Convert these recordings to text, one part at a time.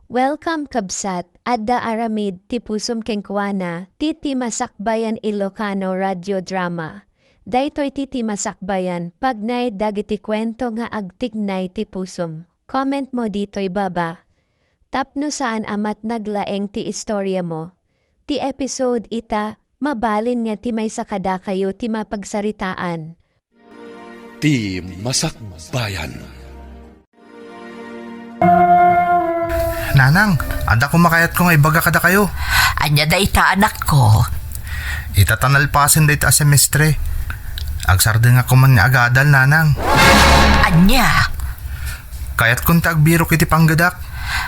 Welcome kabsat, adda aramid ti pusum kengkuana, titi masakbayan Ilocano radio drama. Daytoy titi masakbayan, pagnay dagiti kwento nga agtignay ti pusum. Comment mo dito'y baba. Tapno saan amat naglaeng ti istorya mo. Ti episode ita, mabalin nga ti may sakada kayo ti mapagsaritaan. Ti Masakbayan. Nanang, ada kumakayat ko nga ibaga kada kayo. Anya da ita anak ko. Itatanalpasin da ita a semestre. Agsarde nga kuman ni agadal, nanang. Anya, Kayat kong tagbiro kiti panggadak.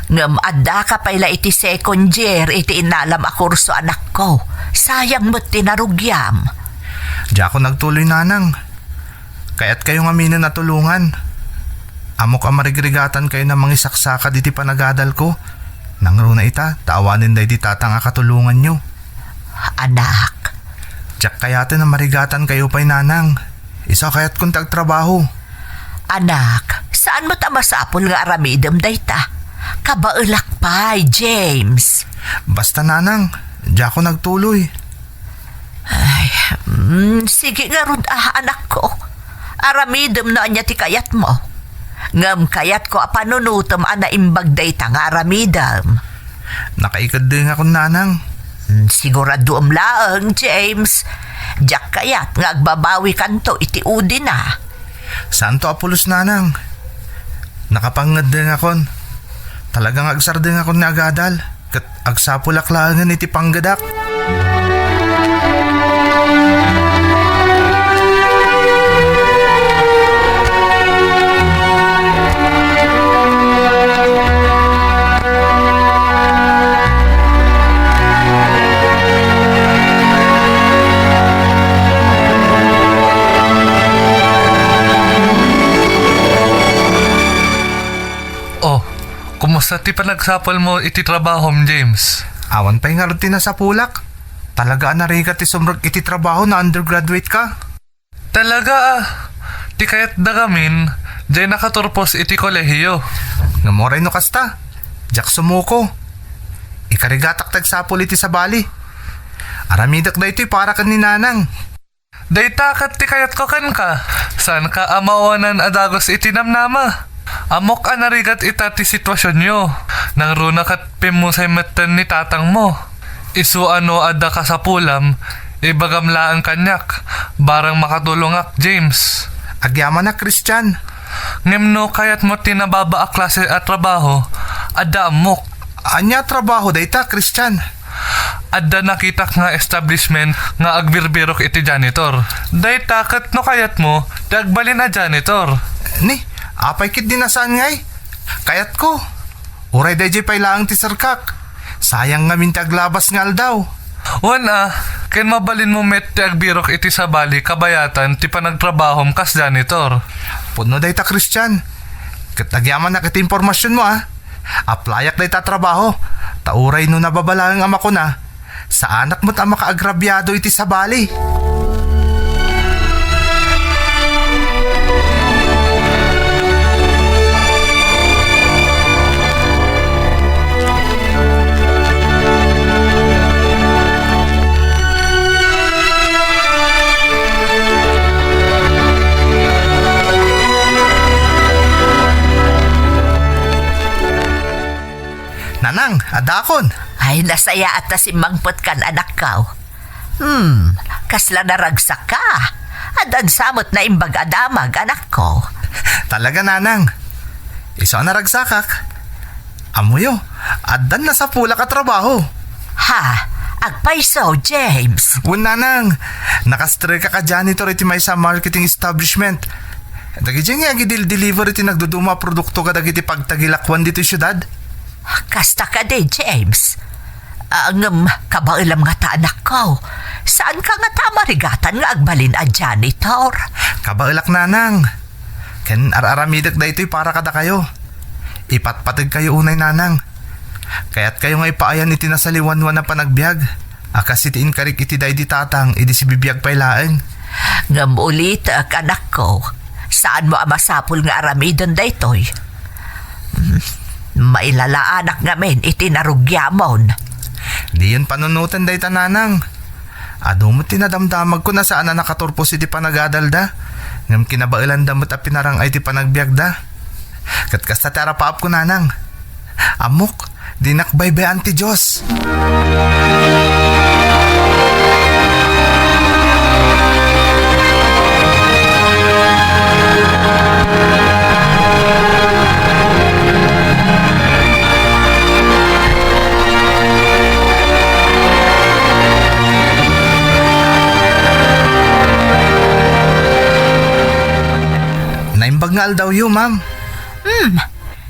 ngam adda ka pala iti second year iti inalam a kurso anak ko. Sayang mo't tinarugyam. Di ako nagtuloy, nanang. Kayat kayo nga mino natulungan. Amok ang marigrigatan kayo na mangisaksaka diti panagadal ko. Nang runa ita, taawanin da iti tatang akatulungan nyo. Anak, Diyak kayatin na marigatan kayo pa'y nanang. Isa kayat kong tagtrabaho. anak, saan mo tamasapol nga aramidem dayta? Kabaulak pa, James. Basta, nanang, di ako nagtuloy. Sige nga rod anak ko. Aramidem na anya ti kayat mo. Ngam kayat ko panunutom ana imbag dayta nga aramidem. Nakaikad din ako, nanang. Sigurado laang, James. Diyak kayat nga agbabawi kanto iti udi na. Santo Apolos, nanang. Nakapangad din akon. Talagang agsar din akon ni agadal. Kat agsapulaklangan iti panggadak. Oh, kumusta ti panagsapol mo iti trabahom, James? Awan pa'y nga rutina sa pulak. Talaga narigat ti sumrag iti trabaho na undergraduate ka. Talaga ah. Ti kayat dagamin, jay nakaturpos iti kolehiyo. Ngamoray no kasta. Diyak sumuko. Ikarigatak tagsapol iti sa bali. Aramidak da ito'y para kan ni nanang. Dayta kat ti kayat ko kan ka. Saan ka amawanan adagos iti namnama? Amok anarigat ita ti sitwasyon nyo. Nang runa kat pimusay matan ni tatang mo. Isu ano ada ka sa pulam, ibagamlaan kanyak. Barang makatulongak, James. Agyaman na, Christian. Ngimno kayat mo tinababa a klase at trabaho, ada amok. Anya trabaho da ita, Christian. Adda nakitak nga establishment nga agbirbirok iti janitor. Day takat no kayat mo, dagbalin a janitor. Ni, apay kit dinasaan ngay. Kayat ko. Uray da jay pailaang ti sarkak. Sayang nga mintaglabas ngal daw. Wana, ken mabalin mo met ti agbirok iti sa bali kabayatan ti panagtrabahom kas janitor. Puno da ita, Christian. Katagyaman na kiti impormasyon mo, ah. Aplayak da ita trabaho. Tauray no nababalang ama ko na. Sa anak mo't ang makaagrabyado iti sa bali. Nanang, adakon. Ay, nasaya at nasimangpot kan anak ka. Kasla naragsak ka. Adan samot na imbag adamag anak ko. Talaga, nanang. Isa na ragsakak. Amuyo, adan na sa pula ka trabaho. Ha? Agpaiso, James. Wan, nanang. Nakastre ka ka janitor iti may sa marketing establishment. Dagiti nga gidil-deliver iti nagduduma produkto ka dagiti pagtagilakwan dito syudad. Kasta ka de, James. Ang kabailam nga ta anak ko. Saan ka nga tamarigatan nga agbalin a janitor? Kabailak, nanang. Ken araramidak da ito'y para kada kayo. Ipatpatag kayo unay, nanang. Kaya't kayo nga ipaayan iti nasaliwanwan na panagbiag. Akas itiin karik iti day di tatang, idi si bibiyag pailaeng. Ngam ulit anak ko. Saan mo amasapol nga aramidon daytoy? Mailalaanak ngamin itinarugyamon. Di yun panunutan day tananang. Ado mo tinadamdamag ko na saan na nakaturpos iti panagadalda. Ngam kinabailan damot at pinarang ay ti panagbiagda. Katkas na tarapaap ko nanang. Amok, dinakbaybayan ti Diyos. Naimbag nga daw yun, ma'am.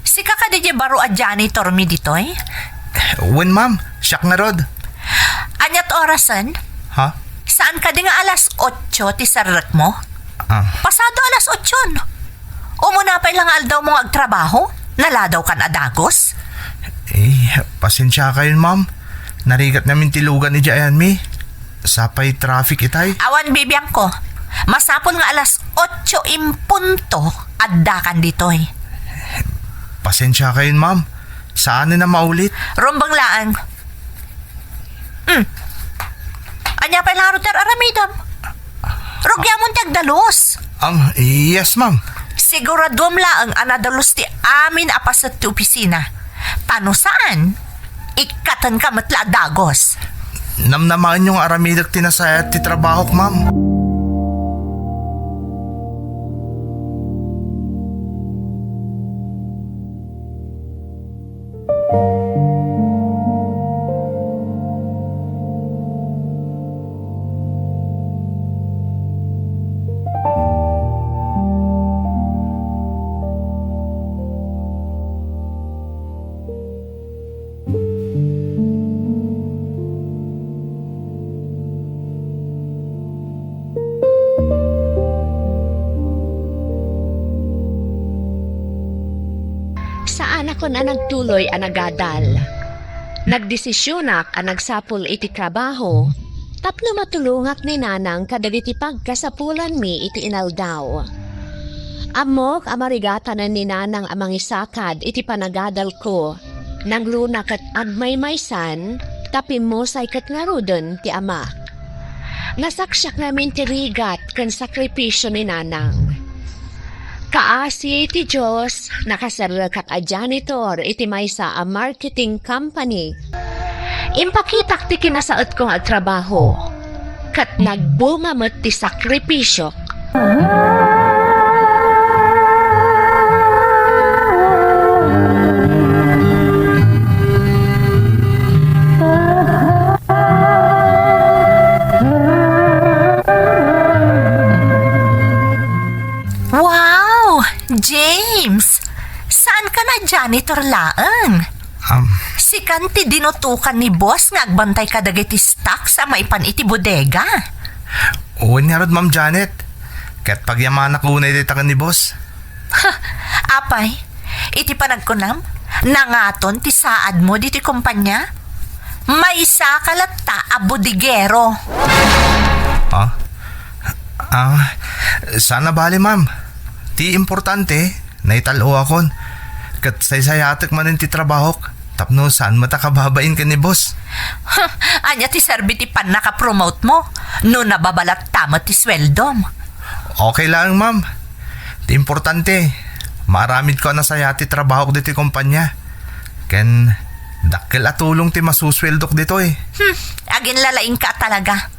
Si kakadidya baro a janitor mi ditoy? Wen, ma'am. Siyak nga rod. Anyat orasan? Ha? Saan ka di nga alas 8 ti sarrak mo? Pasado alas 8. Umunapay lang aldaw mong agtrabaho? Naladaw kan adagos? Pasensya kayo, ma'am. Narigat namin tilugan ni Jayan mi. Sapay traffic itay. Awan bibiyang ko. Masapon nga alas 8 impunto adda kan ditoy. Pasensya kayo, ma'am. Saan na maulit? Rumbang laang. Anya pa lang ruter aramidam. Rugyamon tagdalos. Yes, ma'am. Siguradom laang anadalos ti amin apasat ti opisina. Tano saan? Ikatan ka matla dagos. Namnamaan yung aramidak tinasayat ti trabaho, ma'am. Saan ako na nagtuloy ang nagadal? Nagdesisyonak ang nagsapul iti trabaho, tapno matulungak ni nanang kadagiti pagkasapulan mi iti inaldaw. Amok amarigata na ni nanang amang isakad iti panagadal ko, naglunak at agmaymaysan, tapi mo say kat nga rudon ti ama. Nasaksyak namin ti rigat kan sakripisyo ni nanang. Kaasi iti Diyos, nakasarlakat a janitor iti maysa a marketing company. Impakitak ti kinasaot kong at trabaho. Kat nagbumamot ti sakripisyo. James, saan ka na janitor laang? Si kanti dinutukan ni boss nga agbantay ka dagiti stock sa maipan iti bodega. Uwan nga rod, Ma'am Janet. Kaya't pagyamanak unay dita ka ni boss. Apay, iti panagkunam, nangaton ti saad mo diti kumpanya? May isa kalata a bodigero. Sana bali, ma'am. Ti importante, naitalo akon. Kat saysayatek man ti trabahok. Tapno saan matakababain ka ni boss? Anya ti serbi ti pan nakapromote mo, no nababalat tama ti sweldom. Okay lang, ma'am. Ti importante, maramid ko na saya ti trabahok diti kumpanya. Ken, dakkel atulong ti masusweldok dito eh. Agin lalaing ka talaga.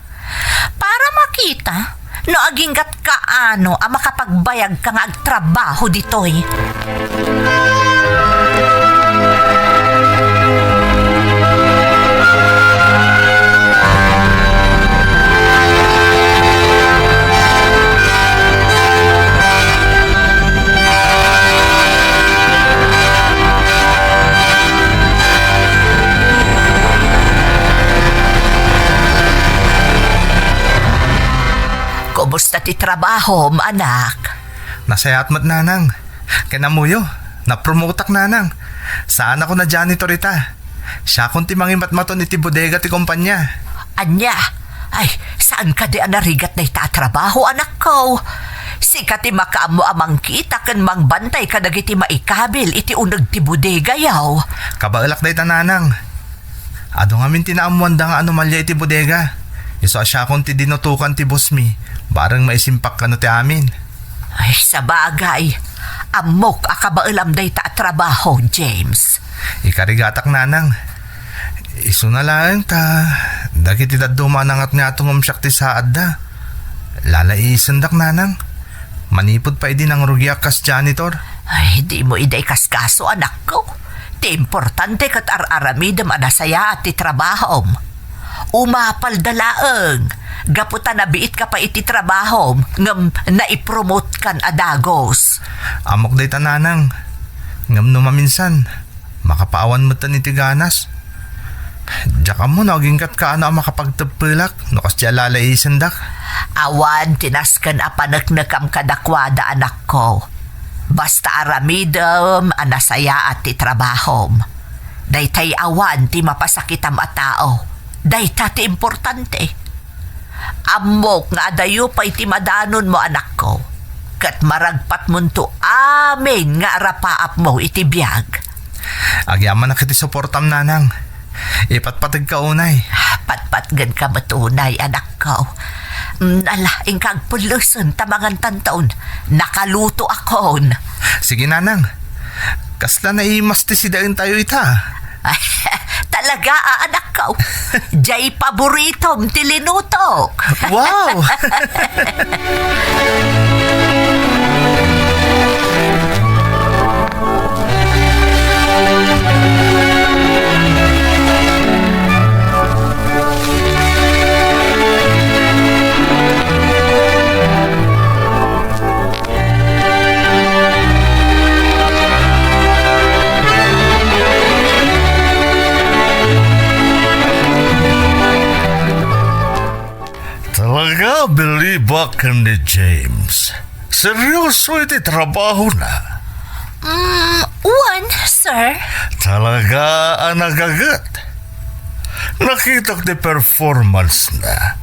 Para makita, no aging gat kaano ang makapagbayag ka nga agtrabaho ditoy. Kumusta ti trabaho, anak? Nasayat mat nanang. Kanamuyo, napromotak nanang. Saan ako na janitor ita? Siya kung ti mangimat-maton iti bodega ti kumpanya. Anya, ay, saan ka di anarigat na itatrabaho, anak ko? Si kati makaamo amang kita kan mangbantay kadag iti maikabil iti unag ti bodega yaw. Kabailak day tananang. Ado ngamin tinaamuan da nga anomalya iti bodega. Iso asya kong ti dinutukan ti boss mi. Barang maisimpak ka no ti amin. Ay, sa bagay. Amok akabailam day ta trabaho, James. Ikarigatak nanang. Iso na lang ta. Dagiti daduma nangat nga itong umsyak ti saad da. Lalaisendak nanang. Manipod pa idi ng rugyak kas janitor. Ay, di mo iday kaskaso, anak ko. Ti importante kat ar-aramidam anasaya at ti trabahom. Umapal dalaeng. Gaputan na biit ka pa iti trabahom ngam naipromote kan adagos. Amok day tananang. Ngam no maminsan. Makapaawan mo tan iti ganas. Diyan mo naging kat ka ano ang makapagtapilak. No kas diya lalaisendak. Awan tinaskan apanaknakam kadakwada, anak ko. Basta aramidam anasaya at ti trabahom. Daytay awan ti mapasakitam a tao. Dayta ti importante. Amok nga adayo pa iti madanon mo, anak ko. Kat maragpat mo to amin nga arapaap mo iti biyag. Agyaman na kiti suportam nanang. Ipatpatag ka unay. Patpatgan ka matunay, anak ko. Alaing kag puluson tamangan tantaon. Nakaluto akon. Sige nanang. Kasla na imastisidain tayo ita. Ay, talaga, anak ko. Jay paboritom tilinutok. Wow! Talaga biliba ka ni James. Seryoso iti trabaho na. One, sir. Talaga ang nagagat. Nakita ko di performance na.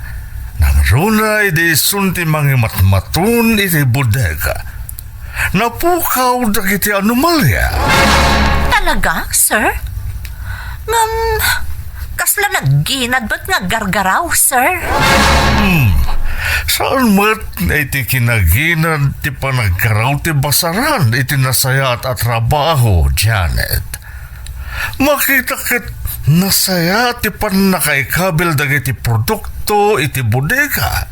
Nang runay di sunti mga matmatun iti bodega. Napukaw na iti anomalya. Talaga, sir? Kasla nagginad ba't nga gargaraw, sir? Saan mat na iti kinaginan ti panagkaraw ti basaran iti nasayat at trabaho, Janet. Makita kat nasaya ti panakaikabil dagiti produkto iti bodega.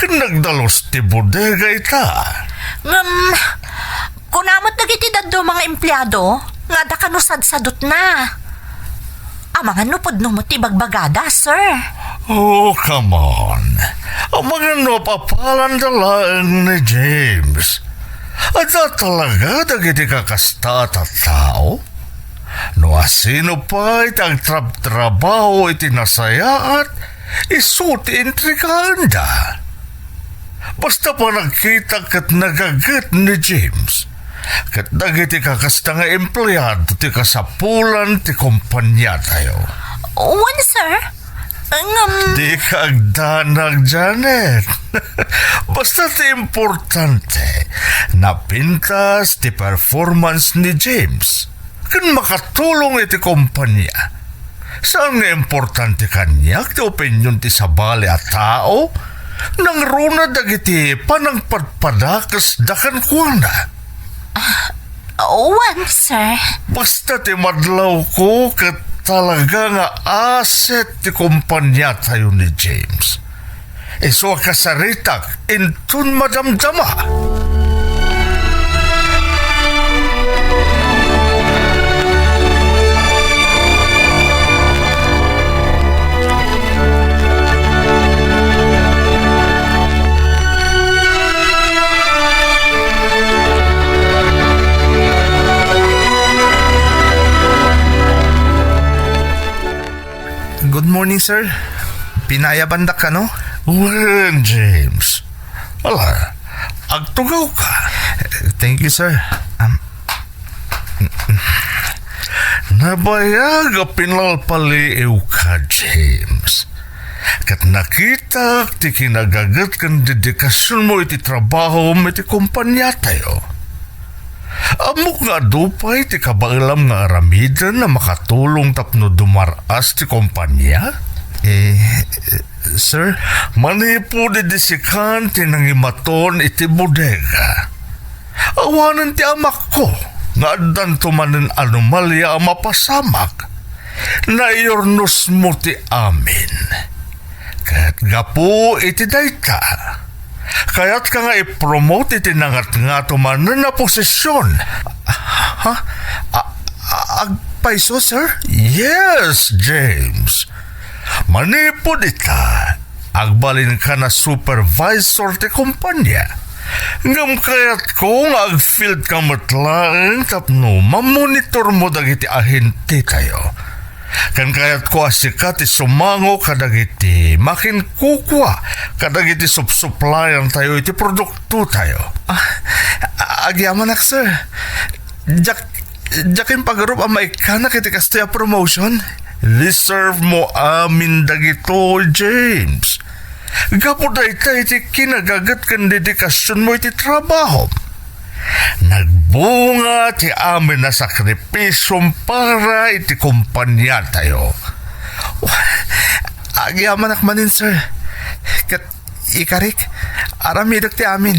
Kan nagdalos ti bodega ita. Kunamot nagiti daddo mga empleyado, nga da kanusad-sadot na. Mga nupod no mo ti bagbagada, sir. Oh, come on. Ang mga napapalan dalaan ni James. At talaga dagiti kakasta at tao? No asino pa itang trabaho iti nasaya at isuti intrikanda. Basta pa nagkita kat nagagat ni James. Kat dagiti kakasta nga empleyado ti kasapulan ti kumpanya tayo. One, sir? Di kagdanag, Janet. Basta ti importante napintas ti performance ni James. Kan makatulong iti kumpanya. Saan nga importante kanya ti opinyon ti sabali at tao? Nang runa dagiti panangpadpadakas dakan kuana. One, sir. Basta ti madlaw ko kat talaga nga asset ti kumpanya tayo ni James. Iso kasaritak intun madamdama. Good morning, sir. Pinayabandak ka, no? Well, James. Ala, agtugaw ka. Thank you, sir. Nabayag a pinalpaliw ka, James. Kat nakita ti kinagagat kan dedikasyon mo iti trabaho mo iti kumpanya tayo. Amok nga dupay ti kabailam nga aramidan na makatulong tapno dumaras ti kumpanya? Sir? Manipo di disikan ti nangimaton iti bodega. Awanan ti amak ko nga addan tumanen anomalya ang mapasamak. Naiyornos mo ti amin. Kaya't gapo iti dayta. Kaya't ka nga i-promote iti nangat nga tumanen na posisyon. Ha? Agpaiso, sir? Yes, James. Manipod ita. Agbalin ka na supervisor ti kumpanya. Ngam kaya't ko nga ag-field ka matlaang tapno mamonitor mo dagiti ahente tayo. Kan kaya't ko asikat isumango kadagiti makin kukwa kadagiti supplyan tayo iti produkto tayo. Agyaman ak, sir. Jakin pagarup ang maikanak iti kastaya promotion. Deserve mo amin dagito, James. Gapo dayta iti kinagagat kan dedikasyon mo iti trabaho. Nagbunga ti amin na sakripisyong para iti kumpanya tayo. Agyaman ak manin, sir. Kat ikarik, aramidak ti amin.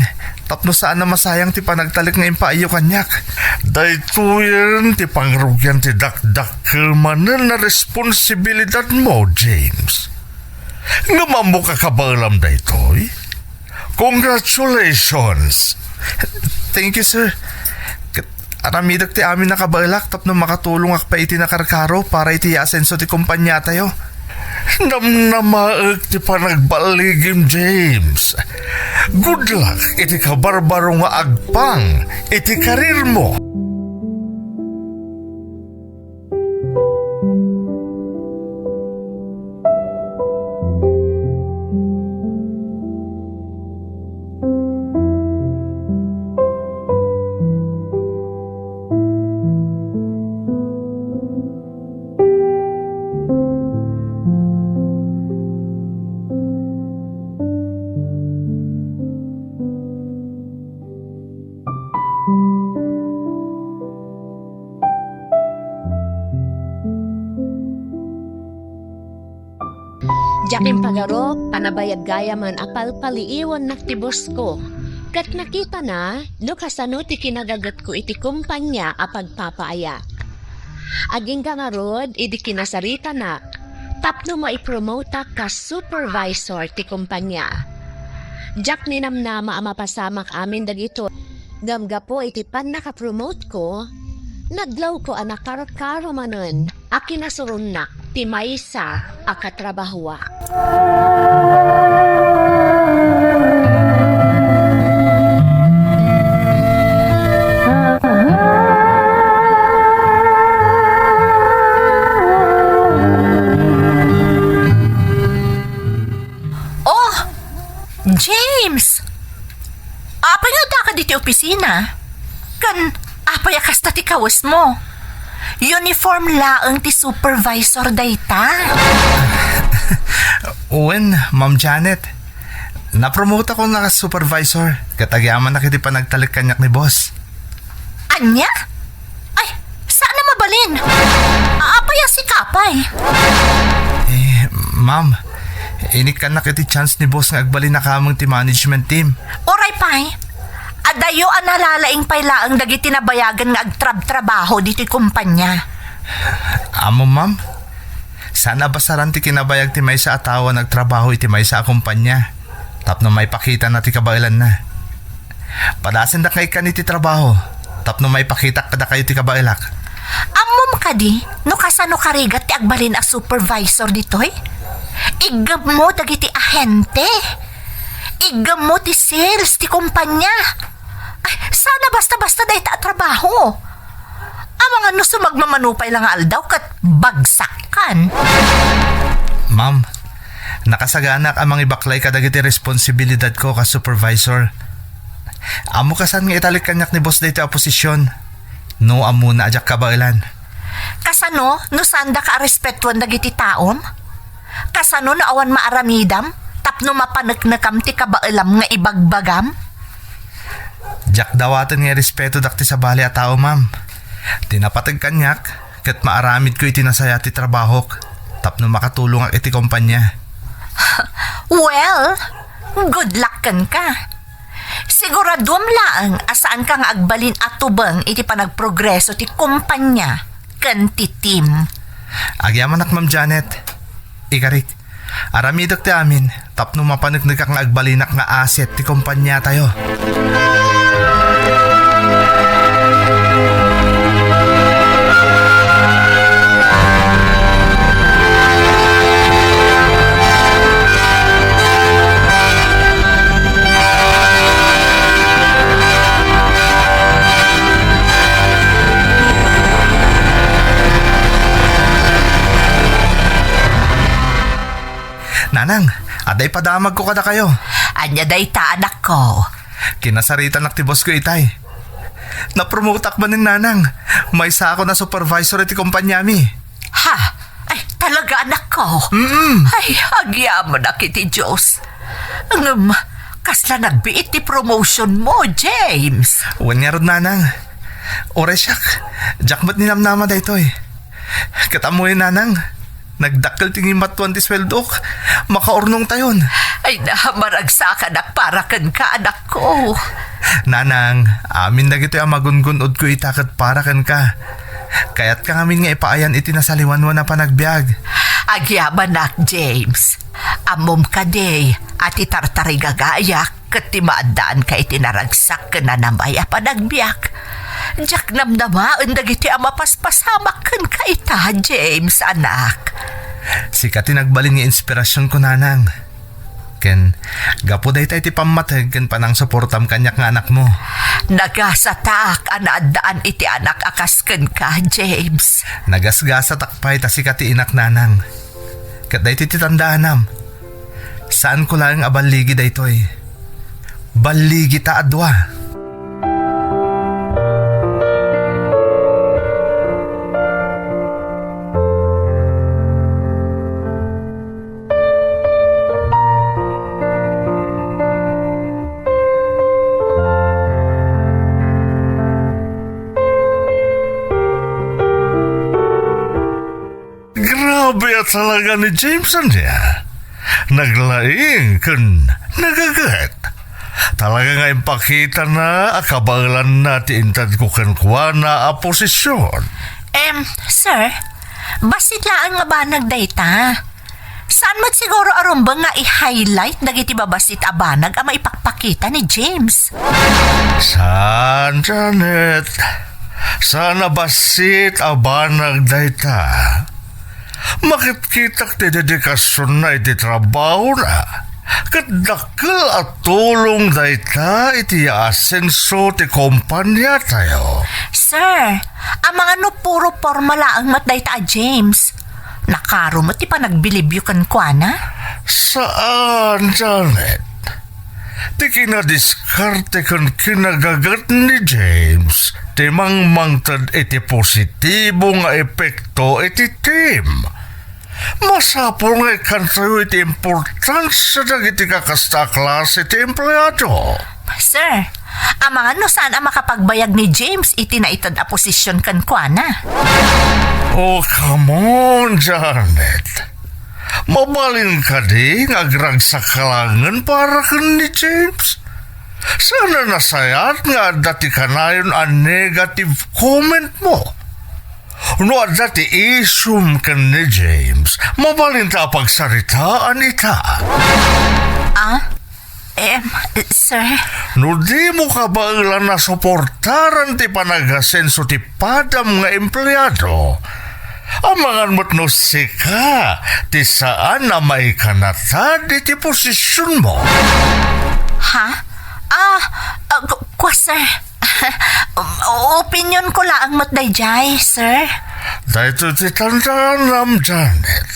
Tapno saan na masayang ti panagtalik nga impaayo kanyak. Dayto yan ti pangrugyan ti dakdakkel manen na responsibilidad mo, James. Nga mamo ka kabalam daytoy. Congratulations! Thank you, sir. Aramidak ti amin nakabailak tapno makatulong ak pa iti nakarkaro para iti asenso ti kumpanya tayo. Namnamaag ti panagbaligim, James. Good luck iti kabarbaro nga agpang iti karir mo. Jakim pagaro, panabayag gaya man apal paliiwan naktibos ko. Kat nakita na, no kasano ti kinagagat ko iti kumpanya apag papaaya. Aging kangarod, idi kinasarita na, tapno maipromota ka supervisor ti kumpanya. Jak ninamnama ang mapasamak amin dagito. Gamga po iti pan nakapromote ko, naglaw ko anak karot-karo manon, akinasurunak ti maysa akatrabahuwa. Oh, James! Apay nga ka diti opisina? Kan, apay akasta ti kawas mo? Uniform laang ti supervisor dayta. Uwen, Ma'am Janet. Napromote ako na supervisor. Katagyaman na kiti panagtalik kanyak ni boss. Anya? Ay, saan na mabalin? Apay si kapay. Ma'am, inikan na kiti chance ni boss nga agbalin na kamang ti management team. Oray pay. Adayo analalaing paylaang dagiti nabayagan nga agtrab-trabaho diti kumpanya. Amo, ma'am. Sana basaran ti kinabayag ti may sa atawa nagtrabaho iti may sa kumpanya. Tapno may pakita na ti kabailan na. Padasin da kay kaniti trabaho. Tapno may pakita kada kayo ti kabailak. Amom ka di, no kasano karigat ti agbalin a supervisor ditoy? Igam mo dagiti ahente. Igam mo ti sales ti kumpanya. Ay, sana basta-basta dahi ta trabaho. Ang mga no sumagmamanupay lang aldaw kat bagsakan. Ma'am, nakasaganak ang mga ibaklay kadagiti responsibilidad ko ka supervisor. Amo kasan nga italik kanyak ni boss dito a posisyon. No amo na ajak kabailan. Kasano, no sanda ka respetuan dagiti taom? Kasano na awan maaramidam? Tapno mapanagnakam ti kabailam nga ibagbagam? Jak dawatan nga respeto dakti sa bali a tao, ma'am. Tinapatag kanyak, kat maaramid ko itinasaya ti trabahok. Tapno makatulong ang iti kumpanya. Well, good luck kan ka. Siguradom lang asaan kang agbalin at tubang iti panagprogreso ti kumpanya kan ti team. Agyaman ak, Ma'am Janet. Ikarik, aramidok ti amin, tapno mapanagnag ang agbalinak nga asset ti kumpanya tayo. Nanang, aday padamag ko kada kayo. Anya day ta anak ko. Kinasaritan ak ti boss ko itay. Napromote ak ba ni nanang? May sa ako na supervisor iti kumpanya mi. Ha? Ay, talaga anak ko? Ay, agyaman na kiti Diyos. Kasla nagbiit ti promotion mo, James. Wanya rod nanang. Ore siyak, jakmat ninamnama da ito eh. Katamoy nanang, nagdakkel tingin matuan ti sweldok. Makaurnong tayon. Ay, nahamaragsakan ak para kan ka, anak ko. Nanang, amin na gito ang magungunod ko itakat para kan ka. Kaya't ka ngamin nga ipaayan itinasaliwanwan na panagbiag. Agyaman nak, James. Amom ka day, at itartari gagayak, kat timaadaan ka itinaragsak ka na namaya panagbiyak. Diyak namnamaan dagiti ang mapaspasamak kan ka ita, James, anak. Sikat tinagbalin nga inspirasyon ko, nanang. Ken, gapo day tayo ti pamatag ken panang suportam kanyak nga anak mo. Nagasatak anaadaan iti anak akasken ka, James. Nagasgasa takpay ta sikat ti inak, nanang. Kat day ti titandaanam. Saan ko lang abaligi day toy? Baligi ta adwa. Grabe at talaga ni Jameson niya. Naglaing kun nagagat. Talaga nga ipakita na akabalan natin intad ko kankwa na a posisyon. Sir, basit lang nga ba nagdayta? Saan mat siguro arumba nga i-highlight dagiti babasit abanag ang maipakpakita ni James? Saan, Janet? Sana basit abanag dayta. Makitkitak ti dedikasyon na iti trabaho na. Kadakkel at tulong dayta iti asenso ti kumpanya tayo. Sir, ang mga no puro formala ang matdayta James. Nakaro mo ti pa nagbilibyo kan kwa na? Saan, Janet? Ti kinadiskarte kan kinagagat ni James. Ti mangmangtad iti positibo nga epekto iti team. Masapo nga ikan sa'yo iti importansya dagiti kakasta klase iti empleyado. Sir, ang mga no saan ang makapagbayag ni James iti na itad a posisyon kan kwa na? Oh, come on, Janet. Mabalin ka di ngagrag sa kalangan para kan ni James. Sana nasayat nga dati kanayon ang negative comment mo. No dati isum kan ni James, mabalin ta pagsaritaan ita. Sir? No di mo ka ba ilan na suportaran ti panagasenso ti padam nga empleyado? Amangan mo't no sika, ti saan na may kanatad iti posisyon mo. Ha? Kwa, sir. Opinion ko lang matdayjay, sir. Dahito ti tandaan, Janet.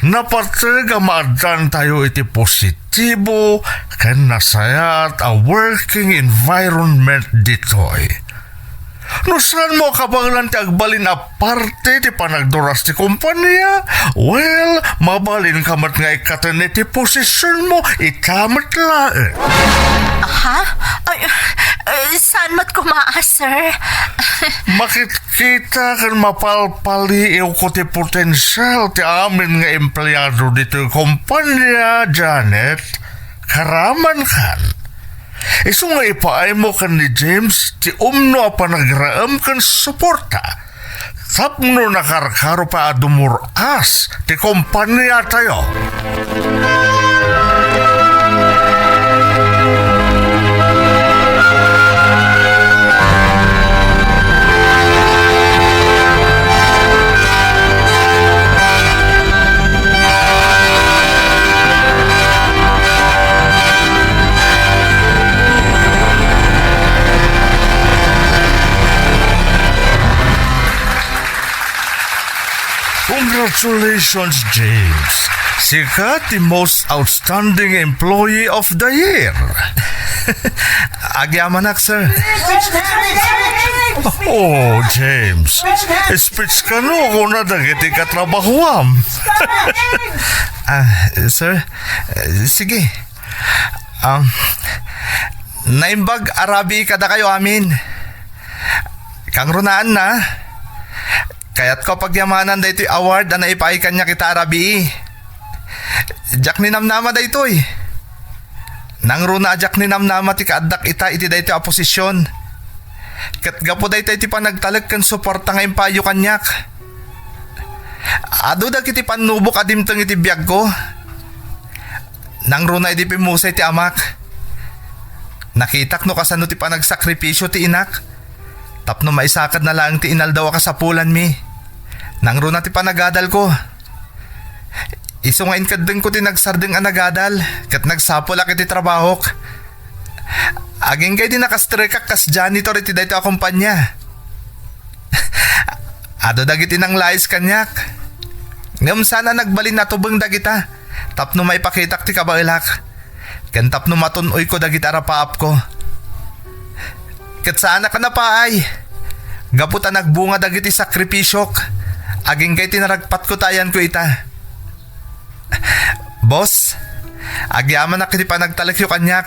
Napatag maadan tayo iti positibo kan nasayat a working environment ditoy. No saan mo kabanglan ti agbalin aparte ti panagduras ti kumpanya? Well, mabalin kamat nga ikatan ti posisyon mo, ikamat laen. Ha? Saan mat kumaa, sir? Makikita kan mapalpaliw ko ti potensyal ti amin nga empleyado dito kumpanya, Janet. Karaman kan. Isu nga ipaay mo kan ni James ti umno pa nagraam kan suporta. Tapno nakarkaro pa adumuras ti kumpanya tayo. Congratulations, James. Sikat the most outstanding employee of the year. Agyamanak, sir. Oh, James. Speech ka no kung nadagiti ka trabahuam. Sir, sige. Naimbag Arabi kada kayo amin. Kang runaan na. Kaya't ko pagyamanan da ito'y award na naipaay kanya kita Arabi. Jak ni namnama da ito'y. Nang runa jak ni namnama ti kaadak ita iti da ito'y aposisyon. Kat gapo da ito'y ti panagtalag kan suporta nga impayo kanyak. Ado da kiti panubok adimtang iti biyag ko. Nang runa iti pimusay ti amak. Nakitak no kasano ti panagsakripisyo ti inak. Tapno maisakad na lang ti inaldaw ka sa pulan mi. Nang runa ti panagadal ko. Isungain kadeng ko ti nagsardeng anagadal. Kat nagsapol ak iti trabahok. Aging kay di nakastrekak kas janitor iti dayto a kumpanya. Ado dagiti nang lais kanyak. Ngam sana nagbalin na tubeng dagita. Tapno maipakitak ti kabailak. Ken tapno matunoy ko dagiti arapaap ko. Ket sana ka na paay. Gaputa nagbunga dagiti sakripisyok. Aging kay tinaragpat ko tayan ko ita. Boss, agyaman na kiti panagtalak yu kanyak.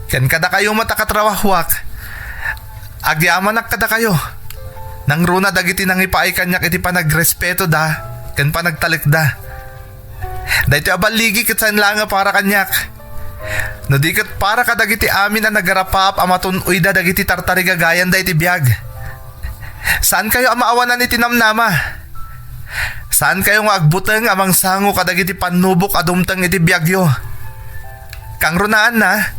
Ken kada kayo matakatrawahwak. Agyaman na kada kayo. Nang runa dagiti nang ipaay kanyak iti panagrespeto da. Ken panagtalik da. Dahito abaligi ket saan lang nga para kanyak. No di ket para kadagiti amin na nagarapap amatun uyda dagiti tartarigagayan da iti biyag. Saan kayo amaawanan iti namnama? Saan kayo nga agbuteng amang sango kadagiti panubok adumteng iti biyagyo? Kang runaan na,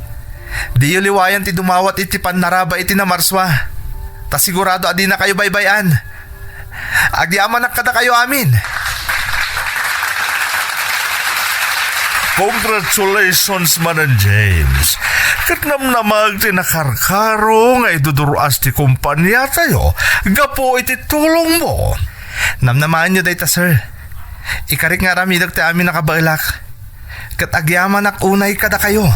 di yu liwayan ti dumawat iti panaraba iti namarswa. Ta sigurado adi na kayo baybayan. Agyaman na kada kayo amin. Congratulations, Manan James. Kat namnamag ti nakarkaro nga iduduruas ti kumpanya tayo, gapo iti tulong mo. Namnamaan nyo dayta, sir. Ikarik nga ramidag ti amin nakabailak. Kat agyaman ak unay kada kayo.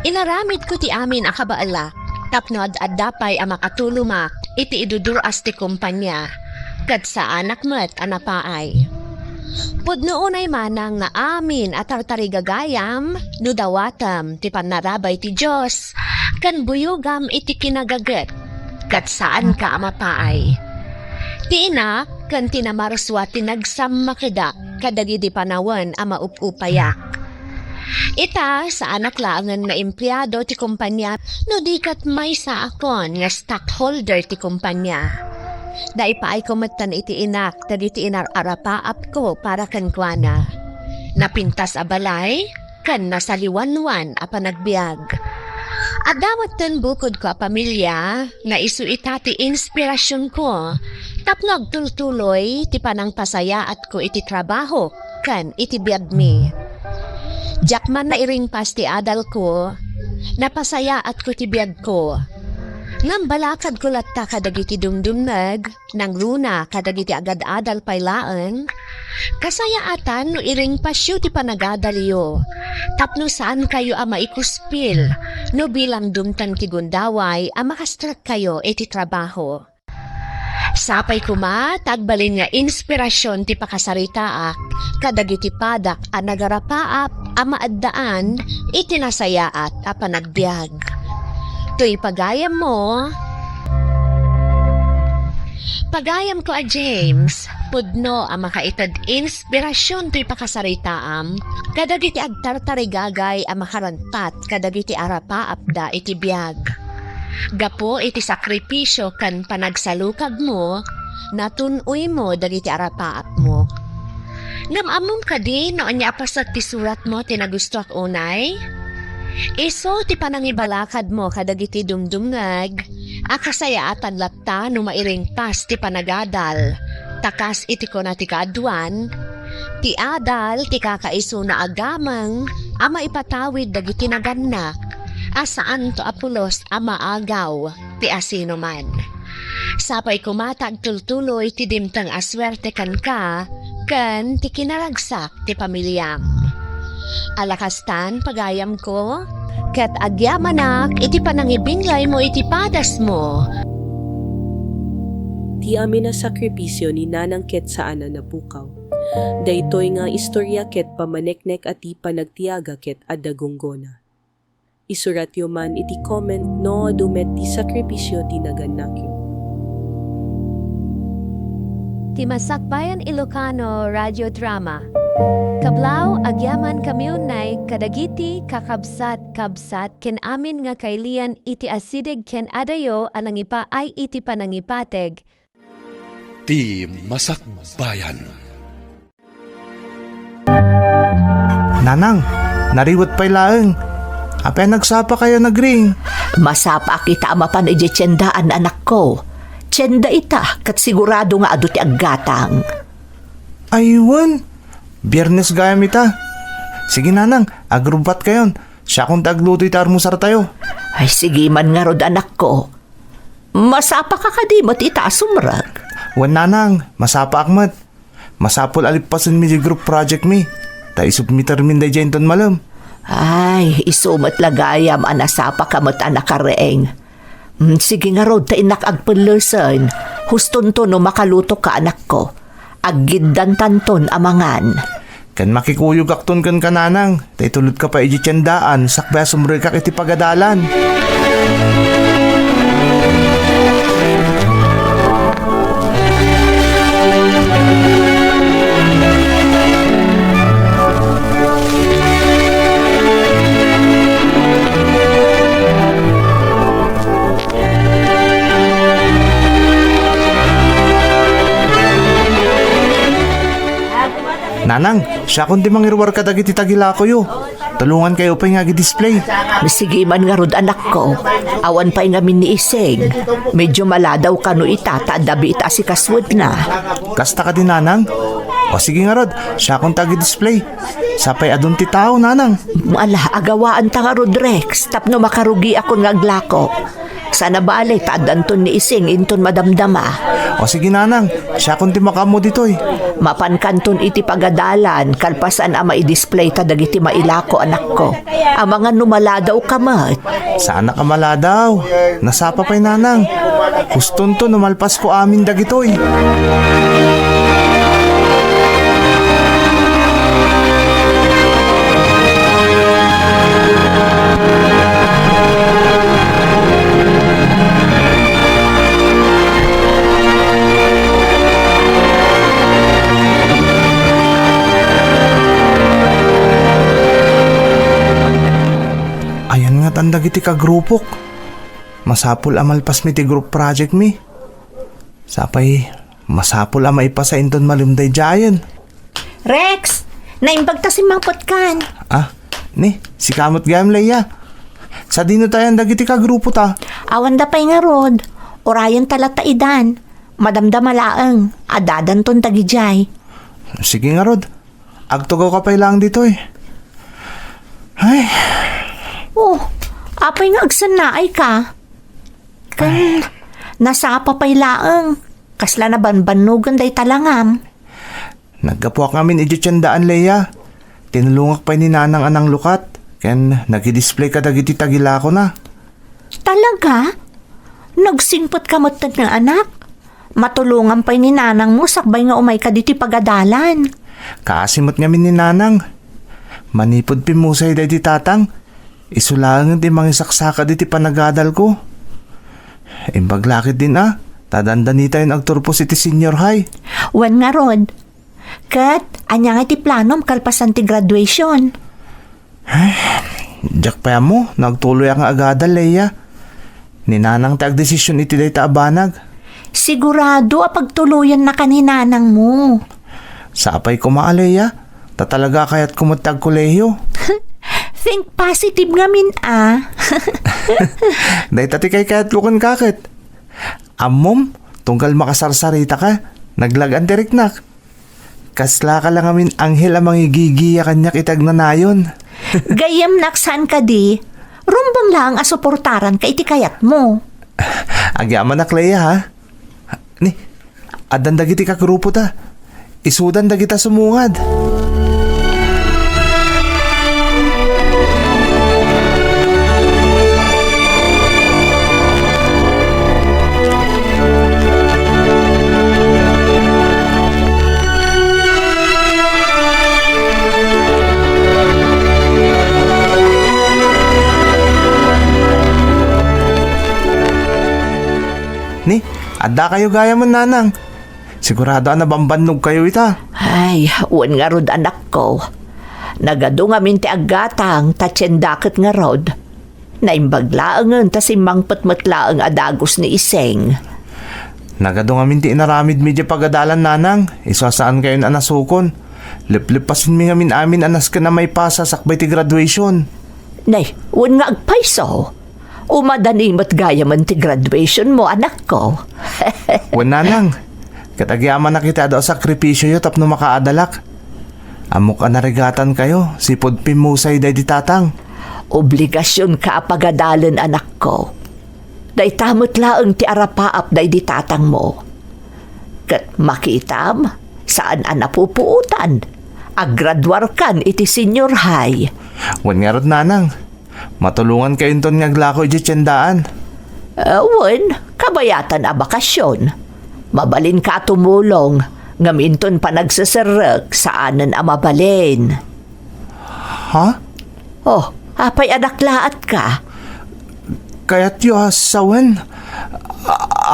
Inaramid ko ti amin a kabaala. Tapnod at dapay a makatuluma iti iduduras ti kumpanya. Kat sa anak met anapaay. Pudno unay manang na amin at tartarigagayam no dawatam ti panarabay ti Diyos. Kan buyugam iti kinagaget. Kat saan ka amapaay. Ti ina kan tinamarswa ti nagsammakida kadagidi panawan a maupupayak. Ita sa anak langan na empleyado ti kumpanya no dikat may sa akon nga stockholder ti kumpanya. Dai pa ay kumatan iti inak tadi ti inar arapaap ko para kankwana. Napintas a balay, kan nasaliwanwan a panagbiag. Adawat ten bukod ko a pamilya, na isu itati inspirasyon ko, tapno agtultuloy ti panang pasayaat ko iti trabaho, kan iti biag mi. Jakman na iring pas ti adal ko, napasayaat ko ti biag ko. Ngam balakad ko latta kadagiti dumdumnag, nang runa kadagiti agad-adal paylaan, kasayaatan no iring pasyo ti panagadaliyo. Tapno saan kayo a maikuspil, no bilang dumtan ti gundaway a makastrak kayo iti trabaho. Sapay kuma, tagbalin nga inspirasyon ti pakasaritaak, kadagiti padak a nagarapaap a maaddaan, itinasayaat a panagbiag. To'y pagayam mo. Pagayam ko a James, pudno a makaitad inspirasyon to'y pakasaritaam, kadagiti agtartarigagay a makarantat kadagiti arapaapda iti biag. Gapo iti sakripisyo kan panagsalukag mo, natunoy mo dagiti arapaap mo. Ngamamom ka din no anya apasat ti surat mo tinagusto ak unay? Iso ti panangibalakad mo kadagiti dumdumnag, akasayaatan latta no mairing pas ti panagadal, takas iti ko na ti kaadwan, ti adal ti kakaiso na agamang, ama ipatawid dagiti nagannak, asaan to apulos ama agaw, ti asino man. Sapay kumatag tultuloy ti dimtang aswerte kan ka, kan ti kinaragsak ti pamilyam. Alakastan pagayam ko, ket agyamanak iti panangibinglay mo iti padas mo. Ti amin na sakripisyo ni Nanang Ket saan na napukaw. Daytoy nga istorya ket pamaneknek at ti panagtiaga ket adagunggona. Isurat yo man iti comment no dumet ti sakripisyo ti naganakyo. Ti Masakbayan Ilocano Radio Drama. Kablaw agyaman kamiunay kadagiti kakabsat-kabsat ken amin nga kailian iti asidig ken adayo alang ipa ay iti panangipateg. Ti Masakbayan. Nanang, nariwat pa'y laeng. Apay nagsapa kayo nagring. Masapa kita mapan iti tiyendaan anak ko. Tiyenda ita, kat sigurado nga adu ti aggatang. Aywan, Biyernes gayam ita. Sige nanang, agrubat kayon. Siya kung tagluto ita armusar tayo. Ay sige man nga rod anak ko. Masapa ka kadimot ita sumrag. Wan nanang, masapa akmat. Masapol alipasan mi di group project mi. Ta isubmitar min day jenton malam. Ay, isumat lagayam anasapa kamot anak kareeng. Sige nga rod ta inak agpenlusan. Huston to no makaluto ka anak ko. Agiddan tanton amangan. Kan makikuyog akton kan kananang. Tay tulad ka pa iji tiyandaan. Sakbaya sumroy kak iti pagadalan. Nanang, siya kundi mangirwar ka dagiti tagila ko yo. Tulungan kayo pa nga display. Sige man nga rod anak ko. Awan pa nga min ni Iseng. Medyo maladaw ka no itata dabi ita si kaswad na. Kasta ka din nanang. O sige nga rod, siya kung display. Sapay adun ti tao nanang. Ala, agawaan ta nga rod Rex. Tapno makarugi ako nga aglako. Sana bale, tadanton ni Iseng inton madamdama. O sige nanang, siya kung ti makamo ditoy. Mapankanton iti pagadalan, kalpasan ama i-display ta dagiti mailako anak ko. Ang mga numaladaw kamat. Sana ka maladaw. Nasapa pa'y nanang. Guston to numalpas ko amin dagitoy. Tanda giti ka grupok. Masapul amalpas mi ti group project mi. Sapay, masapul ama ipasa inton malumday jayan. Rex, naimbag ta si mangpot kan. Ah, Ni, si kamot gayam Leia. Sa dino tayo dagiti ka grupo ta. Awan da pa'y nga rod. Orayan talata idan. Madamdama laeng. Adadan ton tagijay. Sige nga Rod. Agtugaw ka pa lang dito eh. Ay, Oh, apay nga agsan na ay ka. Kan, nasapa pa'y laeng. Kasla na banbanugan day talangam. nagkapuak ngamin idyutsandaan Leia. Tinulungak pa ni nanang anang lukat. Ken nagidisplay ka dagiti tagila ko na. Talaga? Nagsingpot ka matad ng anak? Matulungan pa'y ni nanang mo sakbay nga umay ka diti pagadalan. Kaasimot ngamin ni nanang. Manipod pimusay day di tatang. Isulangan di mangisaksaka di ti panagadal ko. Imbaglakit din Tadandanita yung agturpo si ti senior high. Wan nga rod. Kat, anya nga ti planom kalpasan ti graduation. Diyak pa mo, nagtuloy ang agadal Leia. Ninanang tag desisyon iti day taabanag. Sigurado pagtuluyan na kaninanang mo. Sapay ko Leia. Tatalaga kaya't kumutag kolehiyo. Think positive nga min Day tati kay kaya't lukan kakit. Amom, tunggal makasarsarita ka. Naglagan diriknak. Kasla ka lang amin anghel ang mangigigiya kanyak itag na nayon. Gayam naksan ka di. Rumbang lang asuportaran ka iti kayat mo. Agyaman na Leia ha. Ni, adan dagiti ka grupo ta. Isudan dagita sumungad. Ni, adda kayo gaya man nanang. Sigurado na bambanog kayo ita. Ay, wan nga rod anak ko. Nagado nga min ti agatang tatsyendaket nga rod. Naimbaglaangan ta simang patmatlaang adagos ni Iseng. Nagado nga minti inaramid medya pagadalan nanang. Isasaan kayo na nasukon. Liplip pasin mi nga min amin anas ka na may pasa sakbay ti graduation. Nay, wan nga agpaiso. Umadanimot gaya man ti graduation mo, anak ko. Wan nanang. Katagyaman na kita daw sakripisyo yo tapno makaadalak. Amok anarigatan kayo. Sipod pimusay day di tatang. Obligasyon ka pagadalan, anak ko. Day tamot laeng ti arapaap day di tatang mo. Kat makitam, saan napupuutan? Aggraduar kan iti senior high. Wan nga rod nanang. Matulungan kayo ton ngaglako iti tiyandaan. Wan, kabayatan a bakasyon. Mabalin ka tumulong. Ngaminton pa nagsasarag saanan a mabalin. Ha? Oh, apay adaklaat ka. Kaya't yu asawen.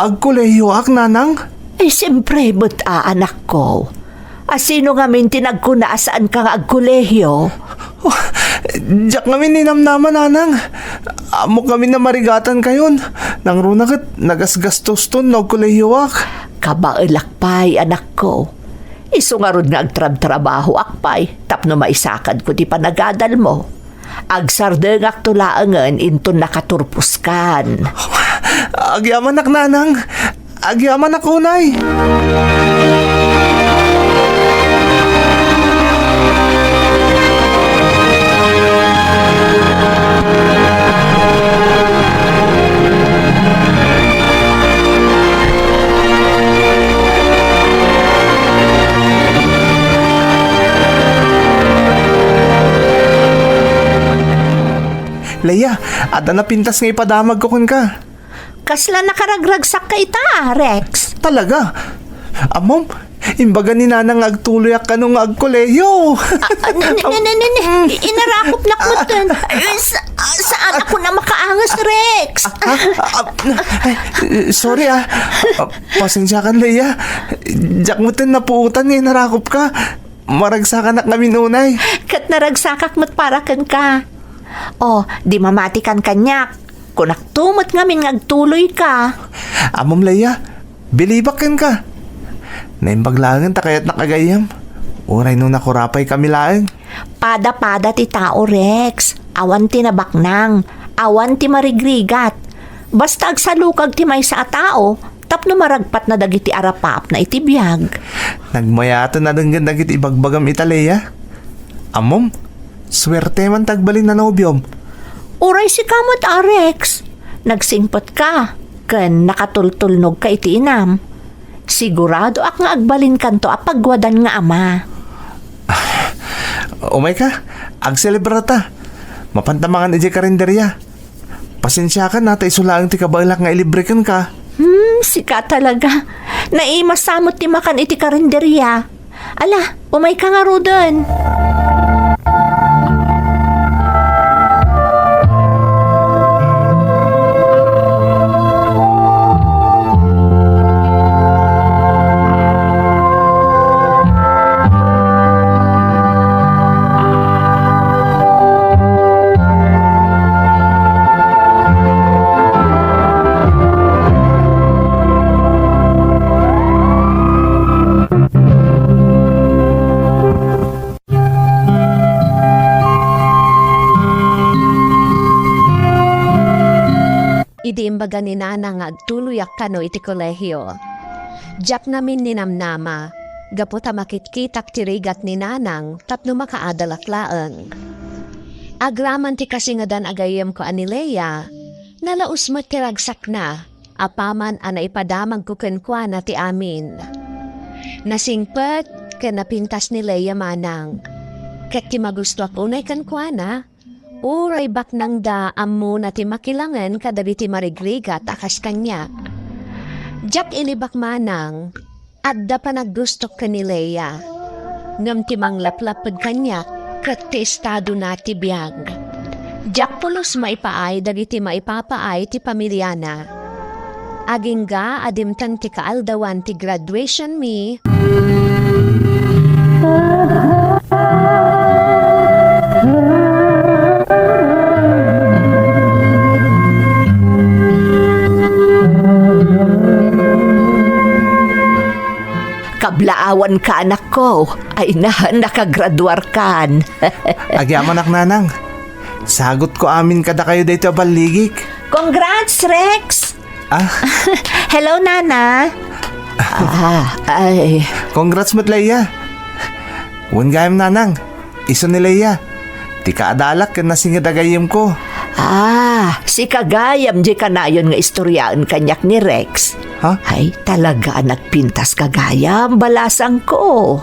Agkolehiyo ak nanang? Eh, siyempre, but anak ko. Asino nga min tinagkuna saan ka nga agkolehyo? Diyak kami ninamnaman nanang. Amok kami na marigatan kayon. Nang runakit nagasgastos ton nagkolehiyo ak. Kabailakpay, anak ko. Iso nga rod nga agtrab-trabaho akpay. Tapno maisakad ko di panagadal mo. Agsardeng aktulaangan inton nakaturpuskan. Agyaman ak nanang. Agyaman ak unay. Leia, ada na pintas nga ipadamag ko kun ka. Kasla nakaragragsak ka ita, Rex. Talaga? Amom, imbaga ni nanang agtuloy ak kanong agkolehiyo. Inarakop na ko dun. Saan ako na makaangas, Rex? Sorry pasensya kan Leia. Diyak mo tin napuutan nga inarakop ka. Maragsakan na kami nunay. Kat naragsakak mo't parakan ka. Oh, di mamatikan kanyak. Kung naktumot ngamin ngagtuloy ka. Amom Leia, bilibakan ka. Naimbaglangan ta kaya't nakagayam. Uray nung nakurapay kami laeng. Pada-pada ti tao, Rex. Awan ti nabaknang. Awan ti marigrigat. Basta agsalukag ti may sa tao, tapno maragpat na dagiti arapap na itibiyag. Nagmayata na denggan dagiti ibagbagam Italya. Amom, swerte man tagbalin na nobyom. Uray si kamot, Rex. Nagsingpot ka. Ken nakatultulnog ka iti inam. Sigurado ak nga agbalin kanto apagwadan nga ama. Umay ka, agselebrata. Mapantamangan iti karinderya. Pasensya ka na, tayo sulaang ti kabalak nga ilibrikan ka. Sika talaga. Naimasamot ti makan iti karinderya. Ala, umay ka nga rodan. Idi imbaga ni Nana nga agtuluyak kano iti kolehyo. Diyak namin ninamnama, gaputa makitkitak tirigat ni Nanang tapno makaadalak laeng. Agraman ti kasingadan agayem ko anileya, nalaus mo tiragsak na, apaman ana ipadamag ko kenkwana ti amin. Nasingpet, kenapintas ni Leia manang. Ket ti magusto akunay kenkwana, uray bak nang da ammo na ti makilangan kadari ti marigrigat akas kanya. Diyak inibak manang, adda pa naggustok ka ni Leia. Ngam ti manglaplapad kanya, kat ti estado na ti biyag. Diyak pulos maipaay dagiti maipapaay ti pamilyana. Aging ga adimtan ti kaaldawan ti graduation me. Kablaawan ka, anak ko. Ay nakagraduar kan. Agyaman ak Nanang. Sagot ko amin kada kayo dito baligik. Congrats, Rex! Hello, Nana. Ay. Congrats mat Leia. Wan gayam Nanang. Iso ni Leia. Ti kaadalak ken nasingadagayem ko. Si Kagayam di kanayon nga istoryaan kanyak ni Rex. Ha? Ay, talaga nagpintas Kagayam, balasang ko.